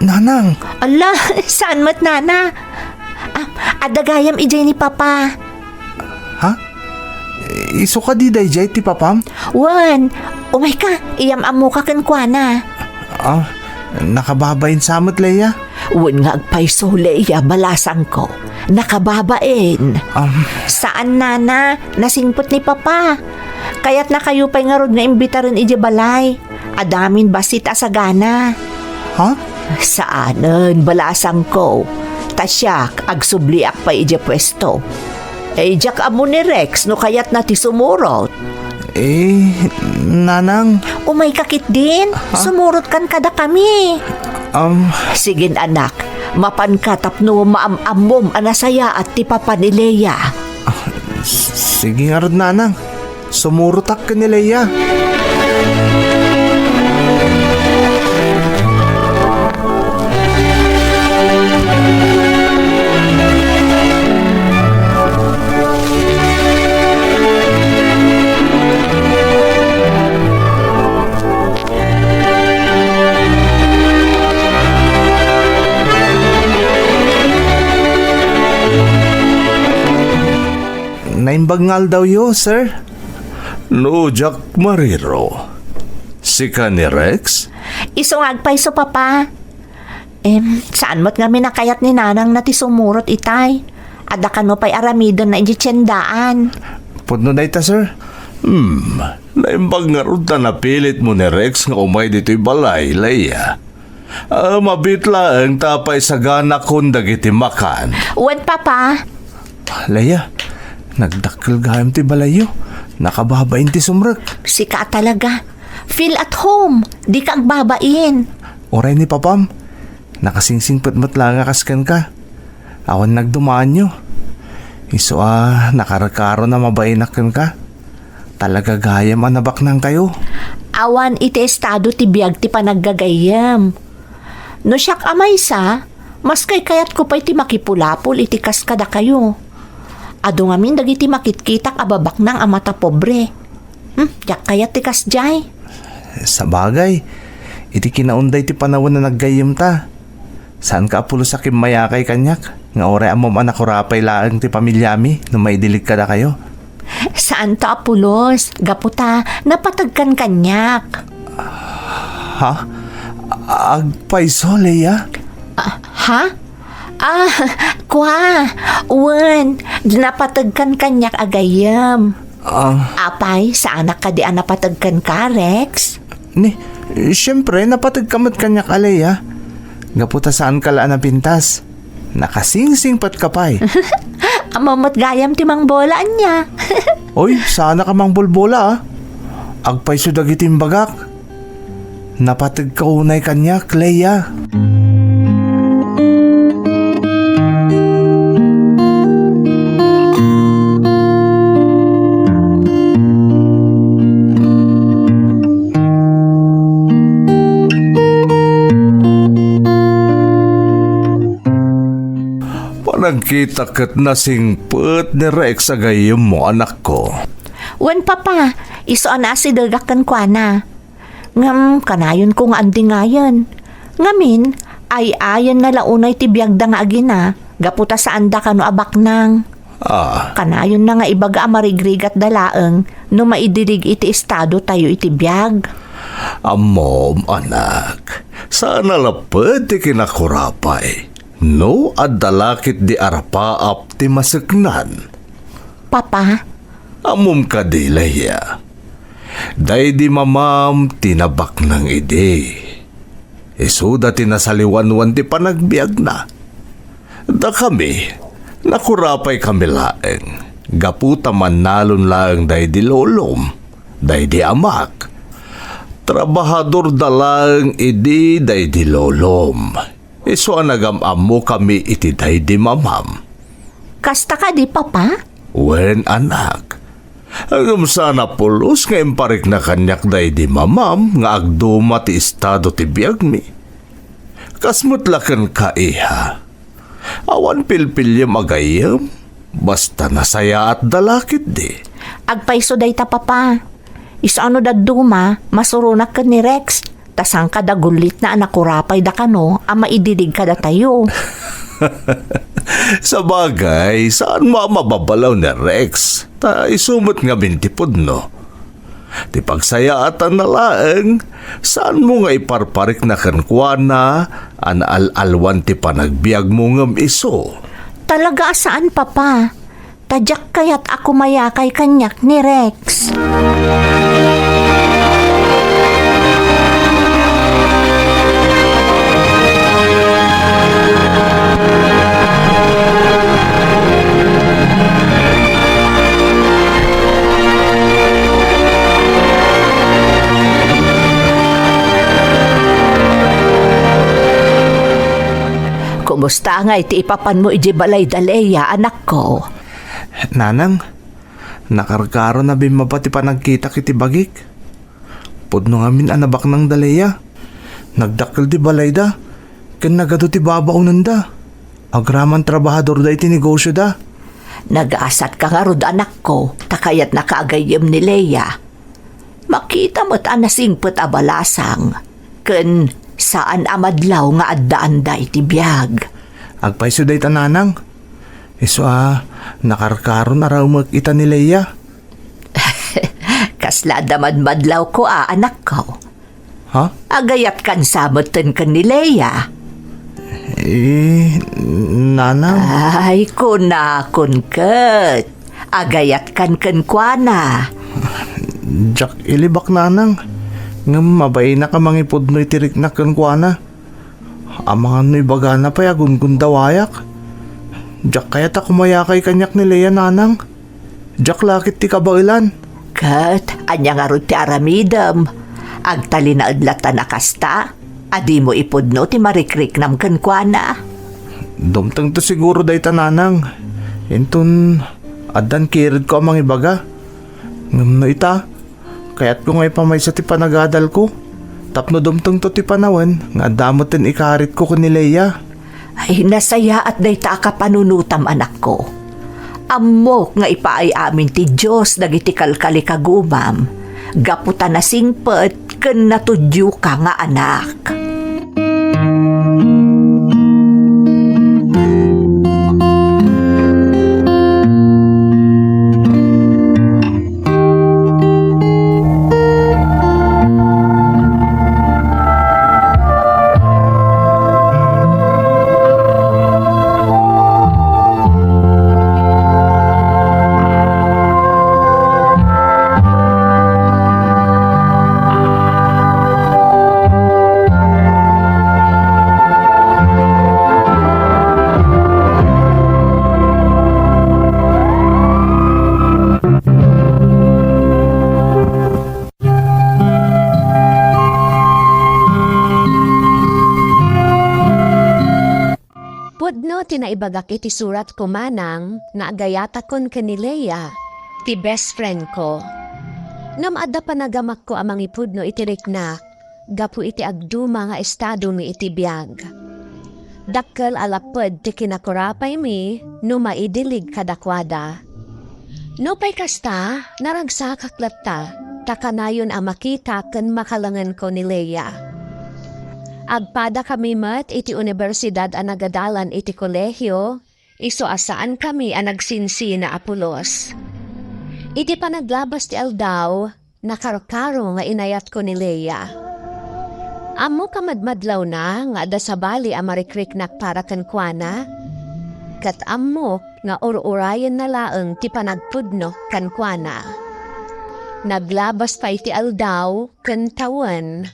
Nanang. Ala, saan mat Nana? Adagayam ijay ni Papa. Ha? Iso ka di dayjay ti papam? Wan, umay ka, iyam-amu ka kenkwana. Nakababain samot Leia. Wan nga agpaiso Leia, balasang ko. Nakababain. Saan Nana? Nasingpot ni Papa. Kaya't na kayo pa'y nga rod nga imbita rin iji balay. Adamin basit asagana. Ha? Saanan, balasang ko. Tasyak, agsubliak pa iji pwesto. Jak amo ni Rex no kaya't na ti sumurot. Nanang. Umay kakit din. Sumurot kan kada kami. Sige anak, mapan ka tapno maam-amom anasaya at ti Papa ni Leia. Sige nga rod Nanang. Sumurutak ka ni Leia. Naimbagngal daw yo, sir. No, Jack Mariro. Si ka ni Rex? Isong agpay so Papa. Saan mo't nga minakayat ni Nanang na ti sumurot itay? Adakan mo pa'y aramidon na ijitsendaan. Pudno na ita, sir. Naimbag nga ron na napilit mo ni Rex nga umay dito'y balay, Leia. Mabitla ang tapay sa gana kong dagiti makan. Wan Papa. Leia, nagdakkel gayam ti balayo. Nakababain ti sumrek. Sika talaga. Feel at home. Di ka agbabain. Oray ni Papam. Nakasingsingpot matla nga kaskan ka. Awan nagdumaan nyo. Iso nakarakaro na mabainakan ka. Talaga gayam anabak nang kayo. Awan iti estado ti biyag ti panaggagayam. No siyak amay sa, mas kay kayat ko pa iti makipulapol iti kaskada kayo. Ado ngamin dagiti makitkitak ababak ng amata pobre. Yak kayat ti kasjay. Sa bagay, iti kinaunday ti panahon na naggayam ta. Saan ka apulo sa kimayakay kanyak? Nga oray amom anak kurapay laang ti pamilyami no maidilig ka na kayo. Saan to apulos? Gaputa, napatagkan kanyak. Ha? Agpaiso, Leia? Ha? Kwa, wan, napatagkan kanyak agayam. Apay, saan ka di napatagkan ka, Rex? Siyempre, napatagkamat kanyak, Leia. Gaputa saan ka laan na pintas? Nakasingsing pat kapay. Amamot gayam timang bolaan niya. Oy, sana ka mang bolbola Agpaiso dagitim bagak. Napatag kaunay kanyak, Leia. Nagkita kat nasingput ni Rex sa gayam mo, anak ko. Wan papa, iso na si dagakan kwa na. Ngam, kanayon kong andi ngayon. Ngamin, ay ayan na launay ti biyagda nga agina. Gaputa sa anda ka no abak nang. Kanayon na nga ibaga amarigrigat dalaeng no maidirig iti estado tayo iti biyag. Amom, anak, sana lapad ti kinakurapay. No, adalakit di arapaap ti masaknan. Papa? Amom ka di, Leia. Day di mamam tinabak ng ide. Isuda tinasaliwanwan ti panagbiag na. Da kami, nakurapay kami laeng. Gaputa man nalon laeng day di lolom, day di amak. Trabahador dalang idi day di lolom. Iso anagam-am mo kami iti day di mamam. Kasta ka di, Papa? Wen, anak. Agam sana pulos nga imparik na kanyak day di mamam nga agduma ti estado ti biyag mi. Kasmutlakan ka iha. Awan pilpilyam agayam. Basta nasaya at dalakit di. Agpaiso day ta, Papa. Iso ano daduma, masurunak ka ni Rex. Tasang kadagulit na anakurapay da kano, ama ididig ka da tayo. Sa bagay, saan mo mababalaw ni Rex? Ta isumot nga bintipod, no? Ti pagsayatan na laeng, saan mo nga iparparik na kankwana, al-alwan ti panagbiag mo ngam iso? Talaga saan, Papa? Tadyak kaya't ako mayakay kanyak ni Rex. Kumusta nga iti ipapan mo iji balay daleya, anak ko? Nanang, nakarkaro na bimaba ti panagkita kiti bagik. Pudno ngamin anabak ng daleya. Nagdakkel ti balay da. Ken nagado ti babaw nanda. Agraman trabahador da iti negosyo da. Nag-aasat ka nga rod, anak ko, takayat nakaagayam ni Leia. Makita mo't anasingpot abalasang. Ken saan amadlaw nga addaan da iti biyag. Agpaiso day tananang. Iso nakarkaro na raw magkita ni Leia. Kasla damad-madlaw ko anak ko. Ha? Agayat kan samoten kan ni Leia. Nanang? Ay, kunakon ket. Agayat kan kwa. Jak ilibak nanang. Nga mabay na ka mangipod no itirik na kankwana. Amangan no ibagana pa yagun kundawayak. Jak kaya ta kumayakay kanyak ni Leia, nanang. Jak lakit ti kabailan. Kat, anya nga ron ti aramidam. Agtali na adlata na kasta. Adi mo ipudno ti marikriknam ken kuana. Dumtang to siguro day tananang. Intun, adan kirid ko amang ibaga. Ngam no ita, kaya't ko ngay pamay sa ti panagadal ko. Tapno dumtang to ti panawan, nga damotin ikarit ko ni Leia. Ay, nasaya at day ta ka panunutam anak ko. Amok nga ipaay amin ti Diyos dagiti kalkali kagumam. Gaputa na singpet ken natudyo ka nga anak. Pudno tinaibagak iti surat ko manang na agayata kon kanileya, ti best friend ko. Namada panagamak ko amang ipudno iti riknak, gapu iti agduma nga estado mi iti biyag. Dakkel alapod ti kinakurapay mi, no maidilig kadakwada. No pay kasta, naragsakaklat takanayon ang makita ken makalangan ko ni Leia. Agpada kami mat iti universidad a nagadalan iti kolehyo, iso asaan kami a nagsinsi na Apolos. Iti panaglabas ti aldaw, nakarokaro nga inayat ko ni Leia. Amo kamadmadlaw na nga ada sa bali a marikriknak para kankwana, kat amok nga ururayan na laeng ti panagpudno kankwana. Naglabas pa iti aldaw kantawan.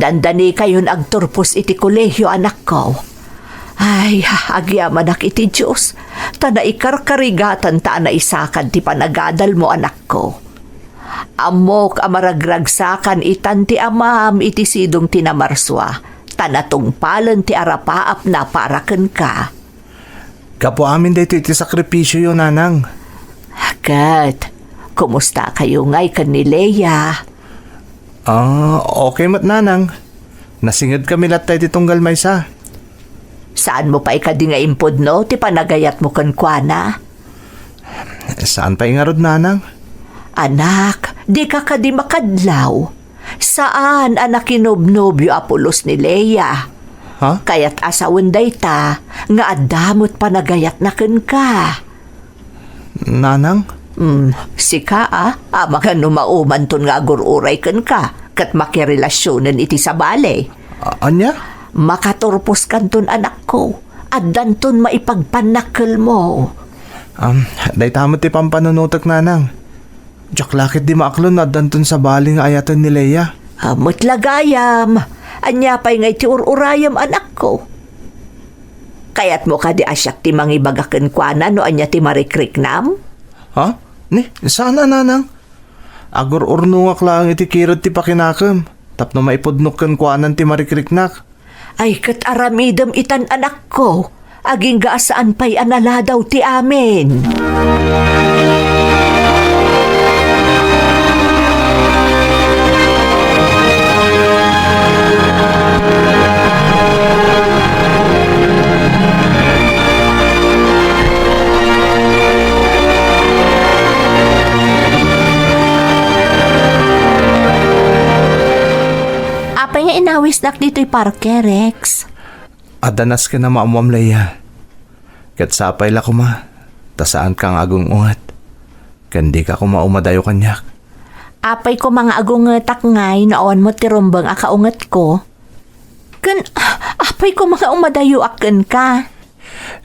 Dandani kayon agturpos iti kolehyo anak ko. Ay, agyaman ak iti Diyos. Tada ikarkarigatan ta na isakan ti panagadal mo anak ko. Amok amaragragsakan itan ti amam iti sidong tinamarswa. Tanatungpalan ti arapaap na paraken ka. Kapo amin dito iti sakripisyo yun, nanang. Kat, kumusta kayo ngay kan ni Leia? Okay mat, nanang. Nasingid kami latay ti tunggal maysa. Saan mo pa ikadi nga impod no? Ti panagayat mo kankwana? Saan pa ingarod, nanang? Anak, di ka kadi makadlaw. Saan anak kinobnobyo Apolos ni Leia? Ha? Kaya't asawan day ta, nga adamot panagayat na ka. Nanang? Sika mga numauman ton nga agururay ka, kat makirelasyonan iti sa bale. Anya? Makaturpos kanton anak ko, at danton maipagpanakil mo. Day tamot ti pampanunutak, nanang. Diyak lakit di maaklon na danton sa baling ayatan ni Leia. Mutlagayam, anya pa'y ngay ti ururayam anak ko. Kaya't mo ka di asyak ti mangibagaken kwa no anya ti marikriknam? Ha? Ni, sana, nanang? Agur-urnungak lang iti kirot ti pakinakam. Tapno maipudnukan kuanan ti marikriknak. Ay, kat aramidam itan anak ko. Aging gaasaan pa'y analadaw ti amin. Apay nga inawis dak dito'y parke, Rex. Adanas ka na maamwam, Leia. Kat sapay la kuma. Tasaan kang agong ungat. Kandi ka kumaumadayok kanyak. Apay ko mga agungetak ngay naon mo tirumbang akaungat ko. Apay ko mga umadayo aken ka.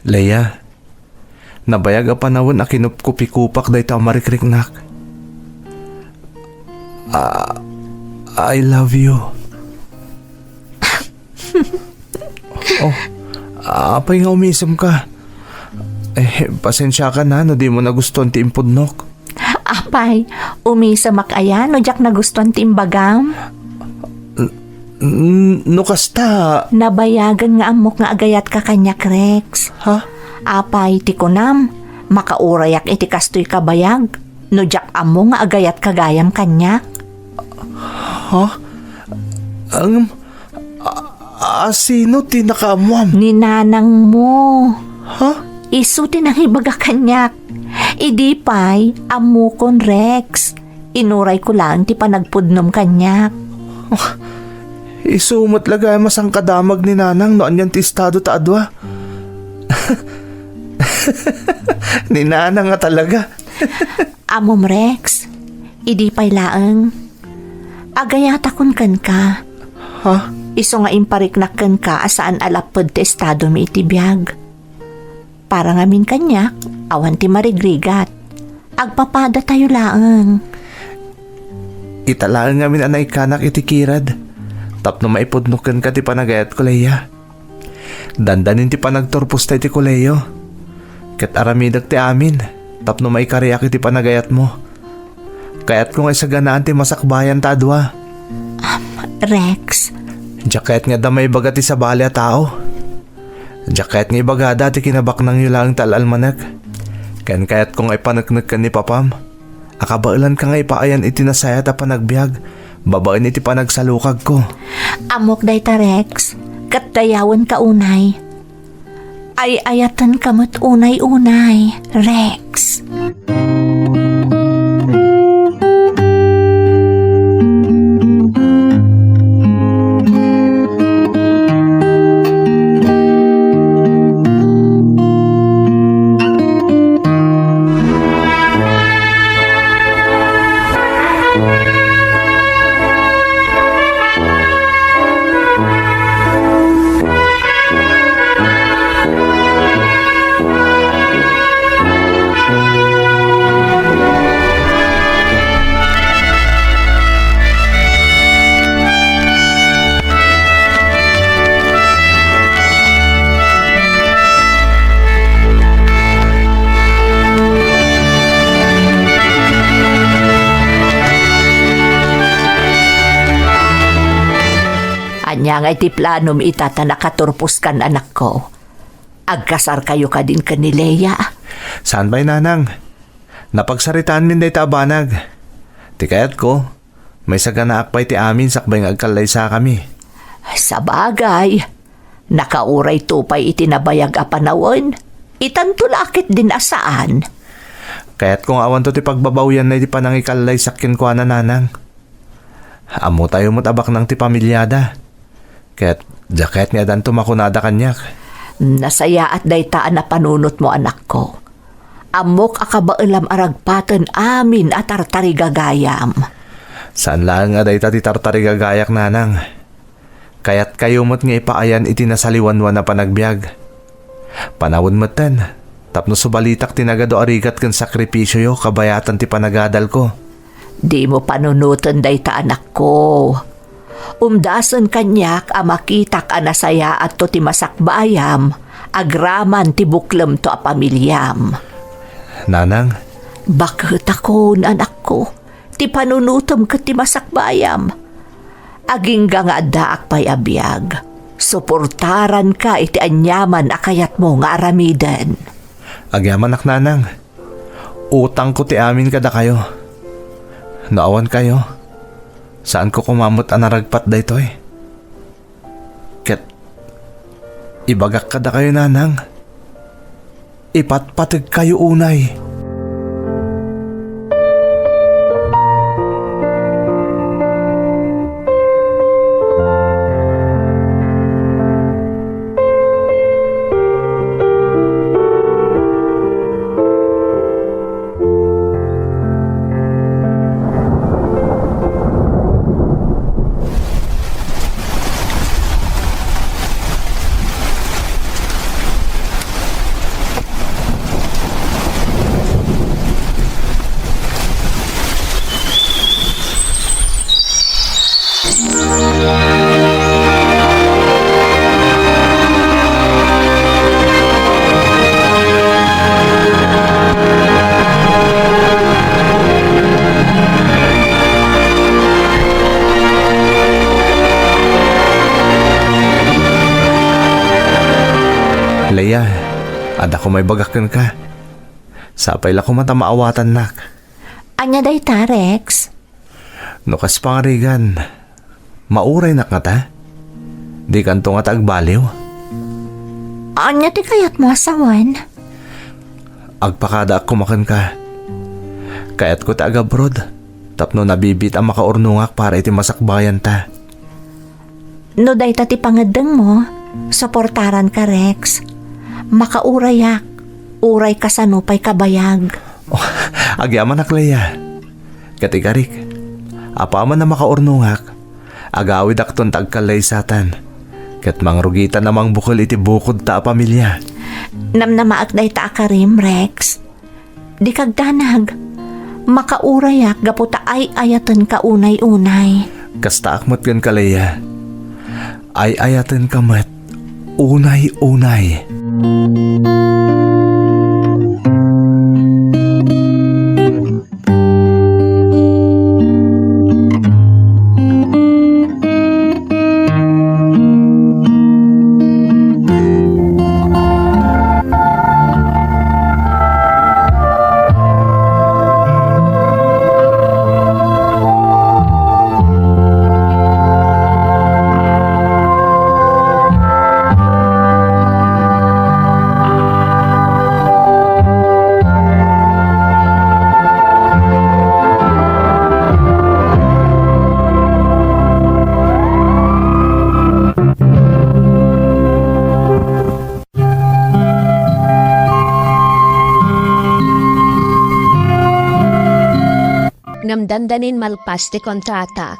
Leia, nabayag a panawon a kinupkupi-kupak day ta marikriknak. I love you. Apay nga umisam ka. Pasensya ka na no di mo nagustuhan ti impudnok. Apay, umisa makayan no jak nagustuhan timbagam. No kasta. Nabayagan nga amok nga agayat ka kanyak, Rex. Ha? Apay, ti kunam, makaurayak iti kastoy kabayag. No jak amo nga agayat kagayam kanyak. Ha? Sino ti nakaamuam? Ninanang mo. Ha? Isu tinahibaga kanyak. Idi pay, amukon Rex. Inuray ko lang ti panagpudnom kanyak. Isumot lagay masang kadamag ni nanang noan yan ti estado ta adwa. Ni nanang nga talaga. Amom Rex, idi pay laeng. Agayatakon kan ka. Ha? Iso nga impariknakan ka asaan alapod ti estado mi iti biyag. Para ngamin kanyak, awan ti marigrigat. Agpapada tayo laeng. Italaan nga min anay kanak iti kirad. Tapno maipudnukan ka ti panagayat kuleya. Dandanin ti panagturpos tayo ti kuleyo. Kat aramidag ti amin. Tapno maikariyak iti panagayat mo. Kaya't kung ay saganaan ti masakbayan tadwa. Rex, Diyak nga damay baga ti sabali a tao. Diyak nga ibagada ti kinabak nang yulang talalmanag. Kaya't kung ay panagnag ka ni papam. Akabailan ka nga ipaayan iti nasaya ta panagbiag. Babain iti panagsalukag ko. amok day ta Rex. Katayawan ka unay. Ay ayatan kamot unay-unay, Rex. Anya nga iti planom itata nakaturpos kan anak ko. Agkasar kayo ka din ka ni Leia. Saan ba'y nanang? Napagsaritaan min day tabanag. Ti kayat ko, may saganaak pa'y ti amin sakbay nga agkalay sa kami. Sa bagay, nakauray tupay itinabayag a panawon. Itantulakit din asaan. Kaya't kung awan to ti pagbabawyan na iti panangikalay sakyan ko na nanang. Amo tayo motabak ng ti pamilyada. Kaya't jaket nga dan tumakunada kanyak. Nasaya at daytaan na panunot mo anak ko. Amok akabailam aragpatan amin at tartarigagayam. Saan lang nga day ti tartarigagayak nanang. Kaya't kayo mo't nga ipaayan iti nasaliwanwan na panagbiag. Panawon mo't tapno subalitak tinagado arigat kan sakripisyo yo kabayatan ti panagadal ko. Di mo panunutan dayta anak ko. Umdasan kanyak a makitak a nasaya at to ti masakbayam, agraman ti buklem to a pamilyam. Nanang? Bakit ako, anak ko? Ti panunutom ka ti masakbayam. Aging nga daak pa'y abiyag. Suportaran ka iti anyaman akayat mo nga aramiden. Agyaman ak nanang. Utang ko ti amin kada kayo. Naawan kayo. Saan ko kumamot ang naragpat da ito eh? Ket, ibagak kada kayo nanang. Ipatpatag kayo unay. Leia, ada ko may bagakan ka. Sapay la ko mata maawatan nak. Anya day ta, Rex? Nukas pangarigan, mauray nak nga ta. Di kanto nga tagbaliw. Anya ti kayat mo asawan? Agpakada ako makan ka. Kayat ko ta agabrod. Tapno nabibit ang makaurnungak para iti masakbayan ta. No day ta ti pangadeng mo, suportaran ka, Rex. Makaurayak, uray ka sa nupay kabayag. Agyaman nak Leia. Katikarik, apaman na makaurnungak, agawid akton tagkalay satan. Kat mangrugitan namang bukol iti bukod ta pamilya. Namnamaak day ta akarim, Rex. Di kagdanag, makaurayak gaputa ay ayatan ka unay-unay. Kasta akmat kan ka Leia. Ay ayatan kamat, unay-unay. Namdandanin malpas ti kontrata.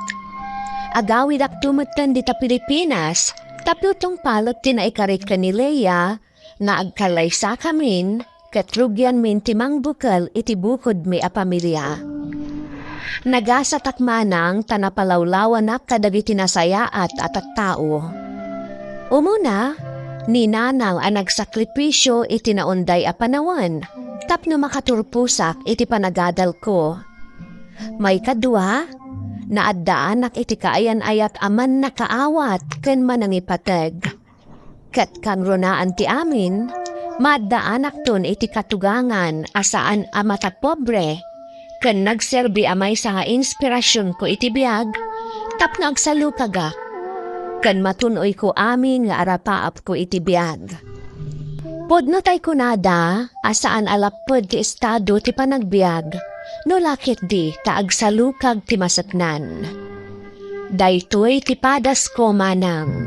Agawid ak tumutan di ta Pilipinas, taputong palot tinaikarit ka ni Leia, na agkalay sa kamin, katrugyan min timang bukal iti bukod mi a pamilya. Nagasatak manang tanapalawlawan ak kadagi tinasayaat at tao. Umuna, ni nanang ang nagsakripisyo iti naunday a panawan, tapno makaturpusak iti panagadal ko. May kadua, naaddaan ak iti kaayan ayak aman nakaawat ken manangipateg. Kat kang runaan ti amin, maaddaan ak ton iti katugangan asaan amatat pobre, ken nagserbi amay sa nga inspirasyon ko iti biag, tapno agsalukagak, ken matunoy ko amin nga arapaap ko iti biag. Podno tay kunada, asaan alapod ti estado ti panagbiag, no lakit di kaagsalukag ti masatnan. Daytoy ti padas ko manang.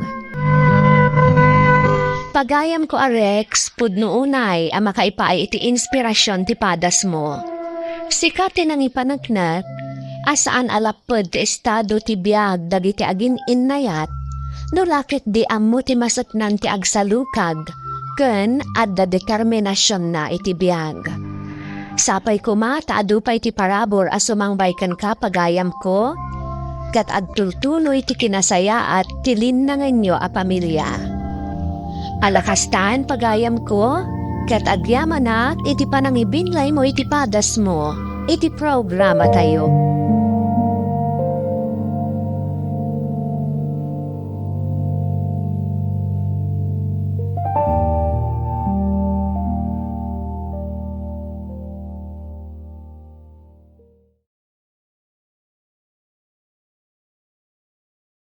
Pagayam ko Rex, pudno unay ang makaipaay iti inspirasyon ti padas mo. Sikat nang ipanagnat, asaan alapod ti estado ti biag dagiti agin innayat, no lakit di ammo ti masatnan ti agsalukag, ken adda determinasyon na iti biag. Sapay ko taadupay ti parabor asumang baykan ka pagayam ko, kat agtultuloy ti kinasaya at tilin na nganyo a pamilya. Alakastan pagayam ko, kat agyaman na iti panangibinlay mo iti padas mo, iti programa tayo.